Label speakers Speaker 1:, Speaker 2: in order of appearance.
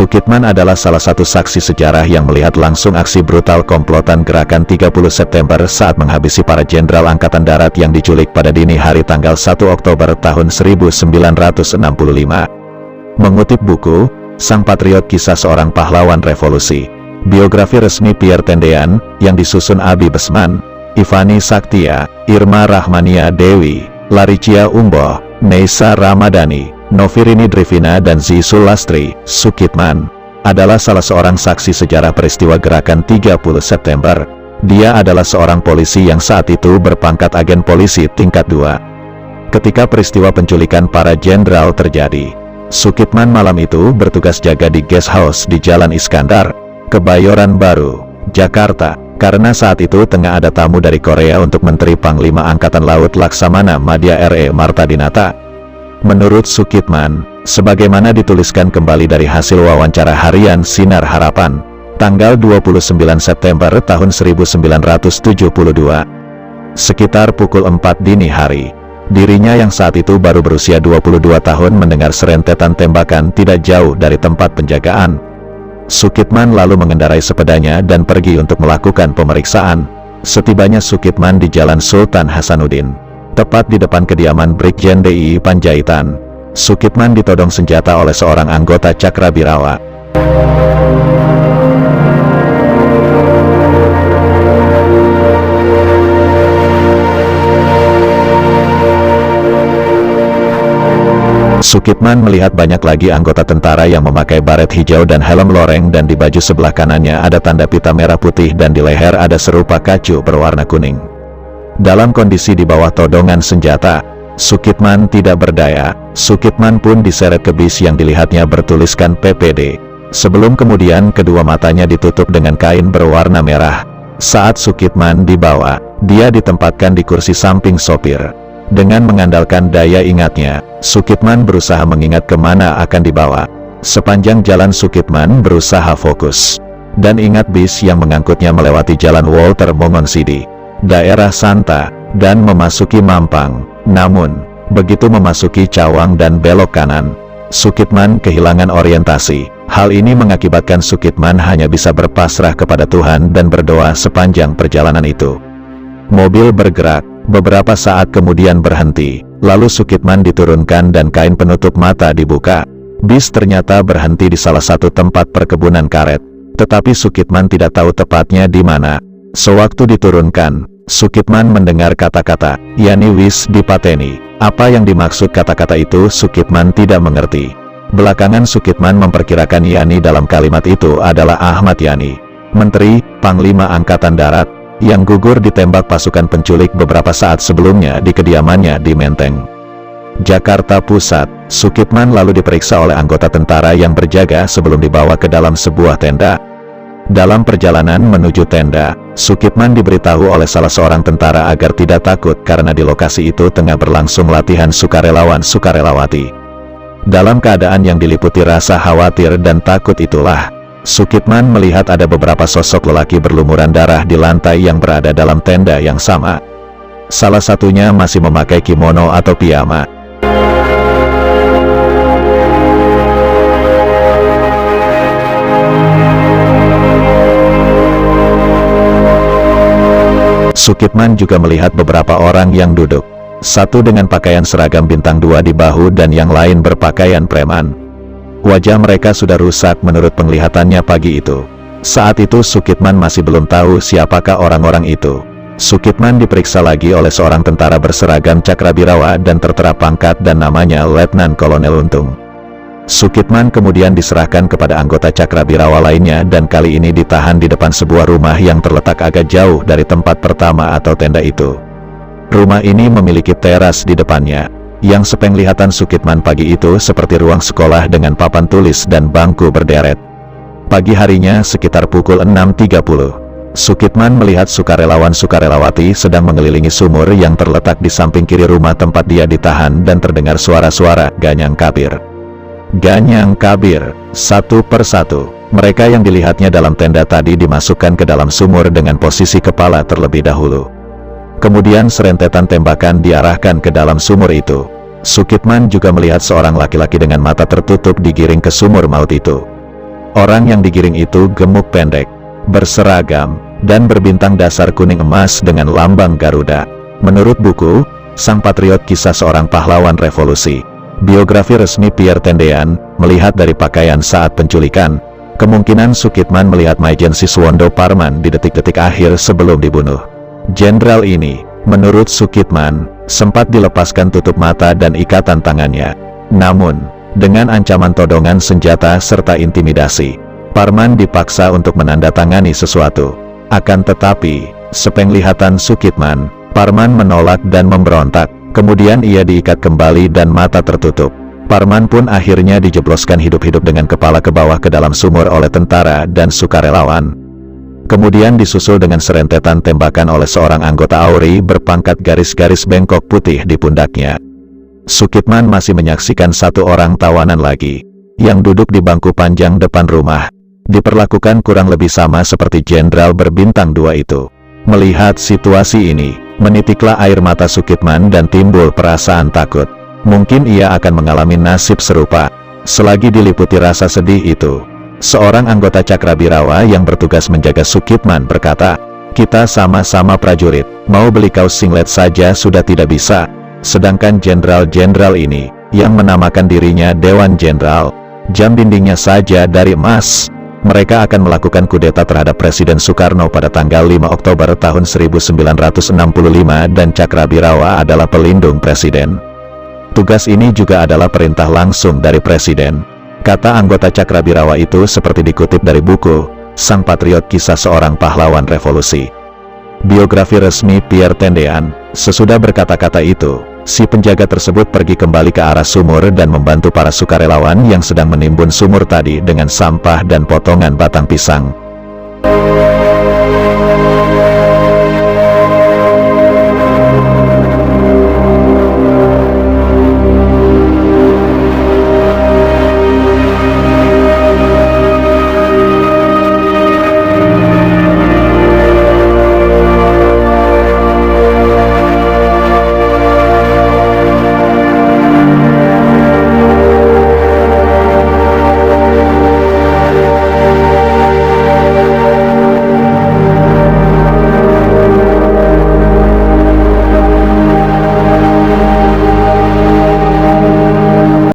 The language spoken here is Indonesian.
Speaker 1: Sukitman adalah salah satu saksi sejarah yang melihat langsung aksi brutal komplotan gerakan 30 September saat menghabisi para jenderal Angkatan Darat yang diculik pada dini hari tanggal 1 Oktober tahun 1965. Mengutip buku, Sang Patriot Kisah Seorang Pahlawan Revolusi, biografi resmi Pierre Tendean, yang disusun Abi Besman, Ivani Saktia, Irma Rahmania Dewi, Laricia Umboh, Neisa Ramadhani, Novirini Drivina dan Zizul Lastri, Sukitman adalah salah seorang saksi sejarah peristiwa gerakan 30 September. Dia adalah seorang polisi yang saat itu berpangkat agen polisi tingkat 2. Ketika peristiwa penculikan para jenderal terjadi, Sukitman malam itu bertugas jaga di guest house di Jalan Iskandar, Kebayoran Baru, Jakarta, karena saat itu tengah ada tamu dari Korea untuk Menteri Panglima Angkatan Laut Laksamana Madya R.E. Martadinata. Menurut Sukitman, sebagaimana dituliskan kembali dari hasil wawancara harian Sinar Harapan, tanggal 29 September tahun 1972, sekitar pukul 4 dini hari, dirinya yang saat itu baru berusia 22 tahun mendengar serentetan tembakan tidak jauh dari tempat penjagaan. Sukitman lalu mengendarai sepedanya dan pergi untuk melakukan pemeriksaan. Setibanya Sukitman di Jalan Sultan Hasanuddin, tepat di depan kediaman Brigjen DI Panjaitan, Sukitman ditodong senjata oleh seorang anggota Cakrabirawa. Sukitman melihat banyak lagi anggota tentara yang memakai baret hijau dan helm loreng, dan di baju sebelah kanannya ada tanda pita merah putih dan di leher ada serupa kacu berwarna kuning. Dalam kondisi di bawah todongan senjata, Sukitman tidak berdaya. Sukitman pun diseret ke bis yang dilihatnya bertuliskan PPD. Sebelum kemudian kedua matanya ditutup dengan kain berwarna merah. Saat Sukitman dibawa, dia ditempatkan di kursi samping sopir. Dengan mengandalkan daya ingatnya, Sukitman berusaha mengingat kemana akan dibawa. Sepanjang jalan Sukitman berusaha fokus dan ingat bis yang mengangkutnya melewati Jalan Walter Mongonsidi, daerah Santa, dan memasuki Mampang. Namun, begitu memasuki Cawang dan belok kanan, Sukitman kehilangan orientasi. Hal ini mengakibatkan Sukitman hanya bisa berpasrah kepada Tuhan dan berdoa sepanjang perjalanan itu. Mobil bergerak, beberapa saat kemudian berhenti, lalu Sukitman diturunkan dan kain penutup mata dibuka. Bis ternyata berhenti di salah satu tempat perkebunan karet, tetapi Sukitman tidak tahu tepatnya di mana. Sewaktu diturunkan, Sukitman mendengar kata-kata, "Yani wis dipateni." Apa yang dimaksud kata-kata itu Sukitman tidak mengerti. Belakangan Sukitman memperkirakan Yani dalam kalimat itu adalah Ahmad Yani, Menteri Panglima Angkatan Darat, yang gugur ditembak pasukan penculik beberapa saat sebelumnya di kediamannya di Menteng, Jakarta Pusat. Sukitman lalu diperiksa oleh anggota tentara yang berjaga sebelum dibawa ke dalam sebuah tenda. Dalam perjalanan menuju tenda, Sukitman diberitahu oleh salah seorang tentara agar tidak takut karena di lokasi itu tengah berlangsung latihan sukarelawan-sukarelawati. Dalam keadaan yang diliputi rasa khawatir dan takut itulah, Sukitman melihat ada beberapa sosok lelaki berlumuran darah di lantai yang berada dalam tenda yang sama. Salah satunya masih memakai kimono atau piyama. Sukitman juga melihat beberapa orang yang duduk, satu dengan pakaian seragam bintang 2 di bahu dan yang lain berpakaian preman. Wajah mereka sudah rusak menurut penglihatannya pagi itu. Saat itu Sukitman masih belum tahu siapakah orang-orang itu. Sukitman diperiksa lagi oleh seorang tentara berseragam Cakrabirawa dan tertera pangkat dan namanya Letnan Kolonel Untung. Sukitman kemudian diserahkan kepada anggota Cakrabirawa lainnya dan kali ini ditahan di depan sebuah rumah yang terletak agak jauh dari tempat pertama atau tenda itu. Rumah ini memiliki teras di depannya, yang sepenglihatan Sukitman pagi itu seperti ruang sekolah dengan papan tulis dan bangku berderet. Pagi harinya sekitar pukul 6.30, Sukitman melihat sukarelawan-sukarelawati sedang mengelilingi sumur yang terletak di samping kiri rumah tempat dia ditahan dan terdengar suara-suara Ganyang Kabir. Ganyang Kabir, satu persatu. Mereka yang dilihatnya dalam tenda tadi dimasukkan ke dalam sumur dengan posisi kepala terlebih dahulu. Kemudian serentetan tembakan diarahkan ke dalam sumur itu. Sukitman juga melihat seorang laki-laki dengan mata tertutup digiring ke sumur maut itu. Orang yang digiring itu gemuk pendek, berseragam, dan berbintang dasar kuning emas dengan lambang Garuda. Menurut buku, Sang Patriot Kisah Seorang Pahlawan Revolusi, biografi resmi Pierre Tendean, melihat dari pakaian saat penculikan, kemungkinan Sukitman melihat Maijen Siswondo Parman di detik-detik akhir sebelum dibunuh. Jenderal ini, menurut Sukitman, sempat dilepaskan tutup mata dan ikatan tangannya. Namun, dengan ancaman todongan senjata serta intimidasi, Parman dipaksa untuk menandatangani sesuatu. Akan tetapi, sepenglihatan Sukitman, Parman menolak dan memberontak. Kemudian ia diikat kembali dan mata tertutup. Parman pun akhirnya dijebloskan hidup-hidup dengan kepala ke bawah ke dalam sumur oleh tentara dan sukarelawan. Kemudian disusul dengan serentetan tembakan oleh seorang anggota AURI berpangkat garis-garis bengkok putih di pundaknya. Sukitman masih menyaksikan satu orang tawanan lagi, yang duduk di bangku panjang depan rumah. Diperlakukan kurang lebih sama seperti jenderal berbintang 2 itu. Melihat situasi ini, menitiklah air mata Sukitman dan timbul perasaan takut. Mungkin ia akan mengalami nasib serupa. Selagi diliputi rasa sedih itu, seorang anggota Cakrabirawa yang bertugas menjaga Sukitman berkata, "Kita sama-sama prajurit, mau beli kaos singlet saja sudah tidak bisa. Sedangkan jenderal-jenderal ini, yang menamakan dirinya Dewan Jenderal, jam dindingnya saja dari emas. Mereka akan melakukan kudeta terhadap Presiden Soekarno pada tanggal 5 Oktober tahun 1965 dan Cakrabirawa adalah pelindung Presiden. Tugas ini juga adalah perintah langsung dari Presiden," kata anggota Cakrabirawa itu seperti dikutip dari buku Sang Patriot Kisah Seorang Pahlawan Revolusi, biografi resmi Pierre Tendean. Sesudah berkata-kata itu, si penjaga tersebut pergi kembali ke arah sumur dan membantu para sukarelawan yang sedang menimbun sumur tadi dengan sampah dan potongan batang pisang.